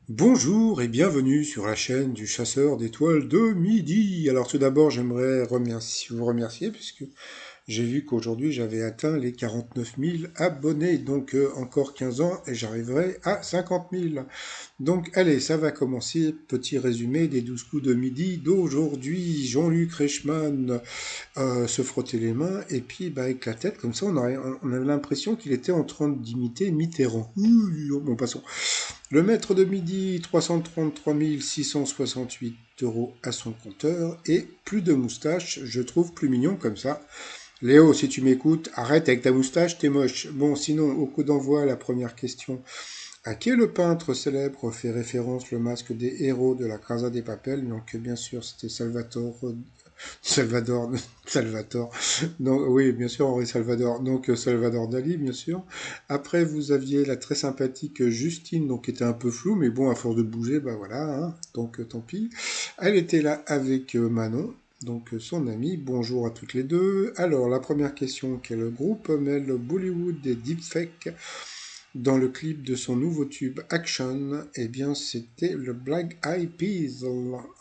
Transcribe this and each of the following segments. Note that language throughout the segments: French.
Bonjour et bienvenue sur la chaîne du chasseur d'étoiles de midi. Alors tout d'abord, j'aimerais vous remercier puisque j'ai vu qu'aujourd'hui j'avais atteint les 49 000 abonnés. Donc encore 15 ans et j'arriverai à 50 000. Donc allez, ça va commencer. Petit résumé des 12 coups de midi d'aujourd'hui. Jean-Luc Reichmann se frottait les mains et puis avec la tête, comme ça on avait l'impression qu'il était en train d'imiter Mitterrand. Bon, passons. Le maître de midi, 333 668 euros à son compteur et plus de moustache, je trouve plus mignon comme ça. Léo, si tu m'écoutes, arrête avec ta moustache, t'es moche. Bon, sinon, au coup d'envoi, la première question. À quel peintre célèbre fait référence le masque des héros de la Casa des Papel? Donc, bien sûr, c'était Salvador, Salvatore. Donc, oui, bien sûr, Henri Salvador. Donc, Salvador Dali, bien sûr. Après, vous aviez la très sympathique Justine, donc qui était un peu floue, mais bon, à force de bouger, bah voilà, hein, donc tant pis. Elle était là avec Manon, donc son amie. Bonjour à toutes les deux. Alors, la première question, quel groupe mêle Bollywood et deepfake dans le clip de son nouveau tube Action? Eh bien, c'était le Black Eyed Peas.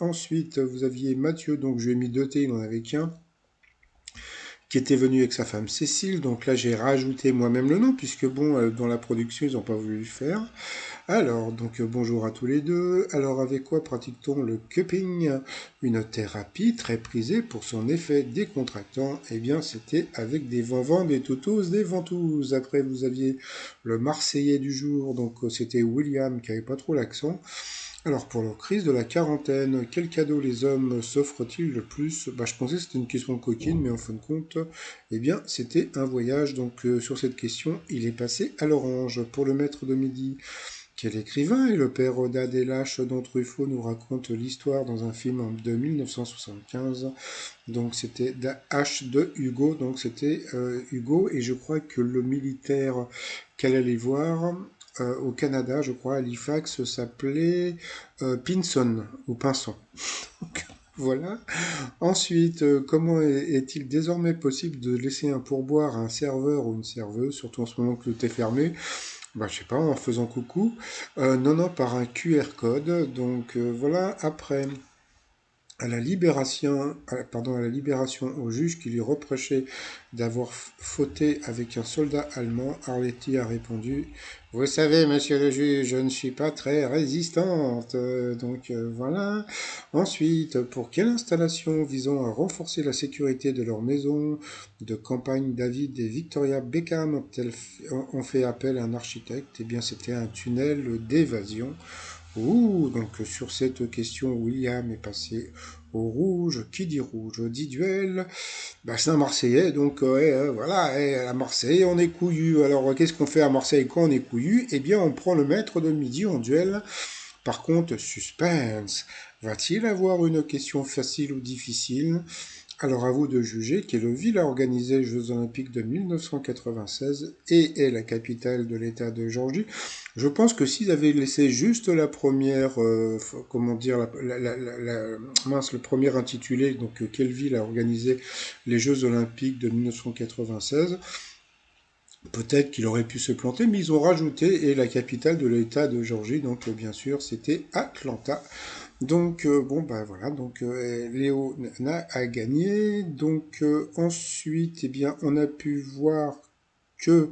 Ensuite, vous aviez Mathieu, donc je lui ai mis deux T, il n'en avait qu'un, qui était venu avec sa femme Cécile. Donc là, j'ai rajouté moi-même le nom, puisque bon, dans la production, ils n'ont pas voulu le faire. Alors, donc bonjour à tous les deux. Alors, avec quoi pratique-t-on le cupping? Une thérapie très prisée pour son effet décontractant. Eh bien, c'était avec des vents des toutous, des ventouses. Après, vous aviez le Marseillais du jour, donc c'était William qui avait pas trop l'accent. Alors, pour la crise de la quarantaine, quel cadeau les hommes s'offrent-ils le plus? Bah, je pensais que c'était une question coquine, mais en fin de compte, eh bien, c'était un voyage. Donc, sur cette question, il est passé à l'orange. Pour le maître de midi, quel écrivain est le père Oda des Lâches dont Truffaut nous raconte l'histoire dans un film de 1975? Donc, c'était H de Hugo. Donc, c'était Hugo, et je crois que le militaire qu'elle allait voir au Canada, je crois, à Halifax, s'appelait Pinson ou Pinson. Voilà. Ensuite, comment est-il désormais possible de laisser un pourboire à un serveur ou une serveuse, surtout en ce moment que tout est fermé? Bah, je sais pas, en faisant coucou. Non, non, par un QR code. Donc voilà. Après, à la libération au juge qui lui reprochait d'avoir fauté avec un soldat allemand, Arletty a répondu: Vous savez, monsieur le juge, je ne suis pas très résistante. Voilà. Ensuite, pour quelle installation visant à renforcer la sécurité de leur maison de campagne, David et Victoria Beckham ont fait appel à un architecte? Eh bien, c'était un tunnel d'évasion. Ouh, donc sur cette question, William est passé au rouge. Qui dit rouge dit duel. Bah, c'est un Marseillais, donc ouais, voilà, à Marseille, on est couillu. Alors, qu'est-ce qu'on fait à Marseille quand on est couillu? Eh bien, on prend le maître de midi en duel. Par contre, suspense. Va-t-il avoir une question facile ou difficile? Alors à vous de juger. Quelle ville a organisé les Jeux Olympiques de 1996 et est la capitale de l'État de Géorgie? Je pense que s'ils avaient laissé juste la première, comment dire, mince, le premier intitulé, donc quelle ville a organisé les Jeux Olympiques de 1996, peut-être qu'il aurait pu se planter, mais ils ont rajouté et la capitale de l'État de Géorgie, donc bien sûr c'était Atlanta. Donc bon bah voilà, donc Léo a gagné. Donc ensuite, eh bien, on a pu voir que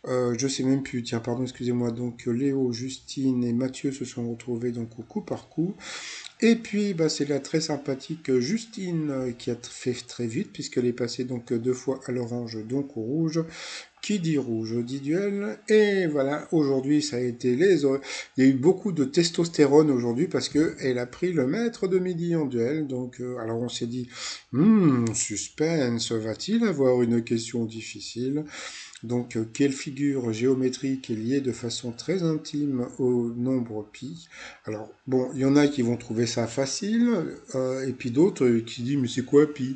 je sais même plus. Tiens, pardon, excusez-moi. Donc Léo, Justine et Mathieu se sont retrouvés donc au coup par coup. Et puis bah, c'est la très sympathique Justine qui a fait très vite puisqu'elle est passée donc deux fois à l'orange, donc au rouge. Qui dit rouge dit duel. Et voilà, aujourd'hui, ça a été il y a eu beaucoup de testostérone aujourd'hui parce que elle a pris le maître de midi en duel. Donc, alors on s'est dit, suspense, va-t-il avoir une question difficile? Donc, quelle figure géométrique est liée de façon très intime au nombre pi? Alors, bon, il y en a qui vont trouver ça facile, et puis d'autres qui disent, mais c'est quoi pi?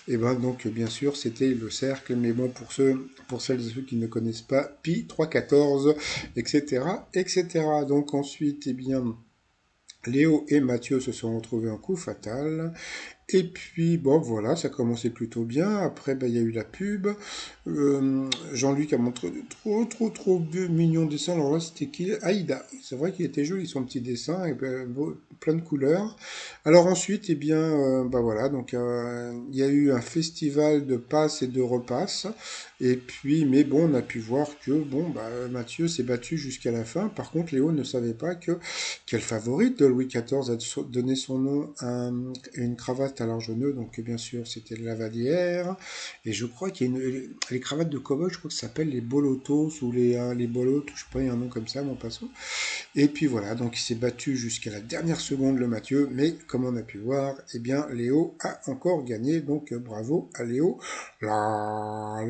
Et ben donc, bien sûr, c'était le cercle, mais bon, pour celles et ceux qui ne connaissent pas, pi 314, etc., etc. Donc ensuite, eh bien, Léo et Mathieu se sont retrouvés en coup fatal. Et puis, bon, voilà, ça commençait plutôt bien. Après, ben, il y a eu la pub. Jean-Luc a montré de trop de mignons dessins. Alors là, c'était qui? Aïda. C'est vrai qu'il était joli, son petit dessin, et ben, plein de couleurs. Alors ensuite, eh bien, ben voilà, donc il y a eu un festival de passes et de repasses. Et puis, mais bon, on a pu voir que, bon, bah, Mathieu s'est battu jusqu'à la fin. Par contre, Léo ne savait pas que quelle favorite de Louis XIV a donné son nom à une cravate à large nœud. Donc, bien sûr, c'était la Lavalière. Et je crois qu'il y a les cravates de cow-boy, je crois que ça s'appelle les bolotos ou les bolotes, je sais pas, il y a un nom comme ça, mon passant. Et puis voilà, donc il s'est battu jusqu'à la dernière seconde, le Mathieu. Mais comme on a pu voir, eh bien, Léo a encore gagné. Donc, bravo à Léo. La,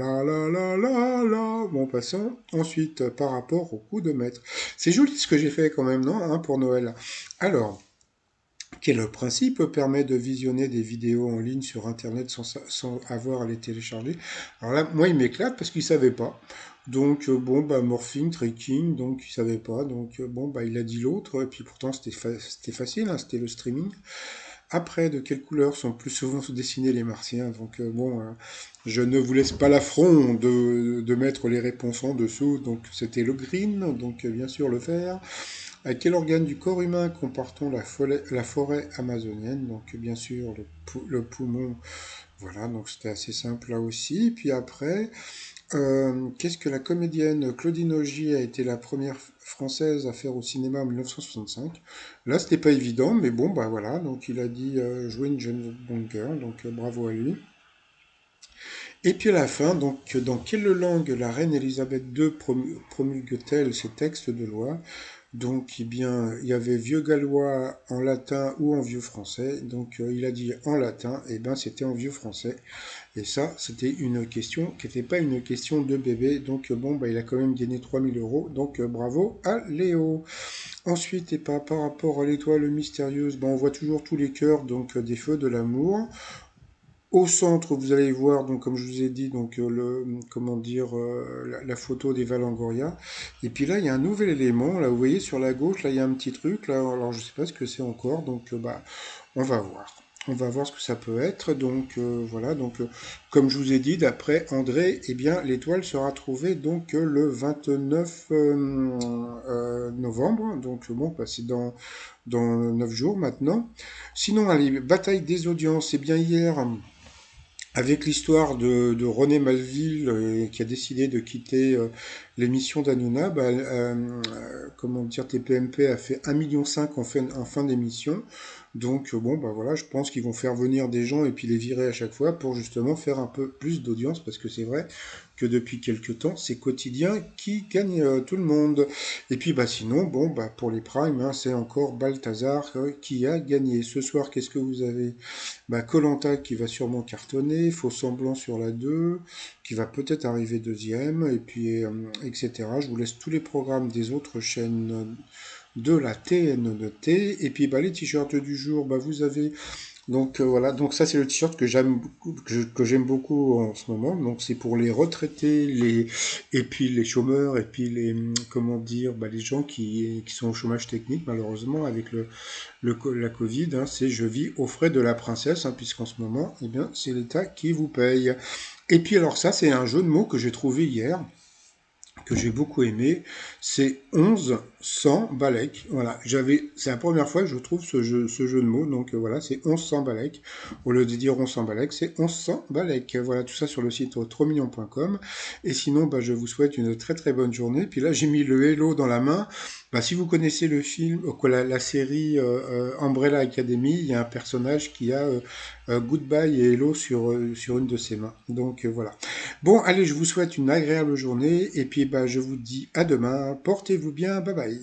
mon passant. Ensuite, par rapport au coup de maître. C'est joli ce que j'ai fait quand même, non, hein, pour Noël. Alors, quel principe permet de visionner des vidéos en ligne sur Internet sans avoir à les télécharger. Alors là, moi, il m'éclate parce qu'il savait pas. Donc, bon, bah, morphing, tracking, donc il savait pas. Donc, bon, bah, il a dit l'autre. Et puis pourtant, c'était facile, hein, c'était le streaming. Après, de quelle couleur sont plus souvent dessinés les martiens? Donc, bon, je ne vous laisse pas l'affront de mettre les réponses en dessous. Donc, c'était le green, donc bien sûr le vert. À quel organe du corps humain comportons la forêt amazonienne? Donc, bien sûr, le poumon. Voilà, donc c'était assez simple là aussi. Puis après, qu'est-ce que la comédienne Claudine Augier a été la première française à faire au cinéma en 1965? Là, c'était pas évident, mais bon, bah voilà. Donc, il a dit jouer une jeune Bond girl, donc bravo à lui. Et puis à la fin, donc, dans quelle langue la reine Elisabeth II promulgue-t-elle ses textes de loi? Donc, eh bien, il y avait vieux gallois en latin ou en vieux français. Donc, il a dit en latin, et ben, c'était en vieux français. Et ça, c'était une question qui n'était pas une question de bébé. Donc, bon, bah, il a quand même gagné 3 000 euros. Donc, bravo à Léo. Ensuite, et par rapport à l'étoile mystérieuse, ben, on voit toujours tous les cœurs, donc des feux de l'amour. Au centre, vous allez voir, donc comme je vous ai dit, donc comment dire, la photo des Valangoria. Et puis là, il y a un nouvel élément. Là, vous voyez sur la gauche, là, il y a un petit truc. Là, alors je sais pas ce que c'est encore. Donc, bah, on va voir. On va voir ce que ça peut être. Donc voilà. Donc, comme je vous ai dit, d'après André, eh bien, l'étoile sera trouvée donc le 29 novembre. Donc bon, bah, c'est dans 9 jours maintenant. Sinon, allez, bataille des audiences. Eh bien, hier. Avec l'histoire de René Malville qui a décidé de quitter l'émission d'Hanouna, bah, comment dire, TPMP a fait 1,5 million en fin d'émission. Donc bon, bah voilà, je pense qu'ils vont faire venir des gens et puis les virer à chaque fois pour justement faire un peu plus d'audience parce que c'est vrai que depuis quelques temps, c'est Quotidien qui gagne tout le monde. Et puis bah sinon, bon, bah pour les primes, hein, c'est encore Balthazar qui a gagné. Ce soir, qu'est-ce que vous avez? Bah, koh qui va sûrement cartonner, Faux Semblant sur la 2, qui va peut-être arriver deuxième, et puis etc. Je vous laisse tous les programmes des autres chaînes de la TNT. Et puis bah, les t-shirts du jour, bah, vous avez donc voilà, donc ça c'est le t-shirt que j'aime beaucoup, que j'aime beaucoup en ce moment. Donc c'est pour les retraités, et puis les chômeurs, et puis les comment dire, bah, les gens qui sont au chômage technique malheureusement avec la Covid. Hein, c'est je vis aux frais de la princesse, hein, puisqu'en ce moment, eh bien c'est l'État qui vous paye. Et puis alors ça c'est un jeu de mots que j'ai trouvé hier que j'ai beaucoup aimé, c'est 11 100 Balek. Voilà, c'est la première fois que je trouve ce jeu de mots, donc voilà, c'est 11 100 Balek. Au lieu de dire 11 100 Balek, c'est 11 100 Balek. Voilà, tout ça sur le site trosmignon.com. Et sinon, bah, je vous souhaite une très très bonne journée. Puis là, j'ai mis le Hello dans la main. Bah, si vous connaissez le film, la série Umbrella Academy, il y a un personnage qui a Goodbye et Hello sur une de ses mains. Donc voilà. Bon, allez, je vous souhaite une agréable journée et puis bah, je vous dis à demain. Portez-vous bien, bye bye.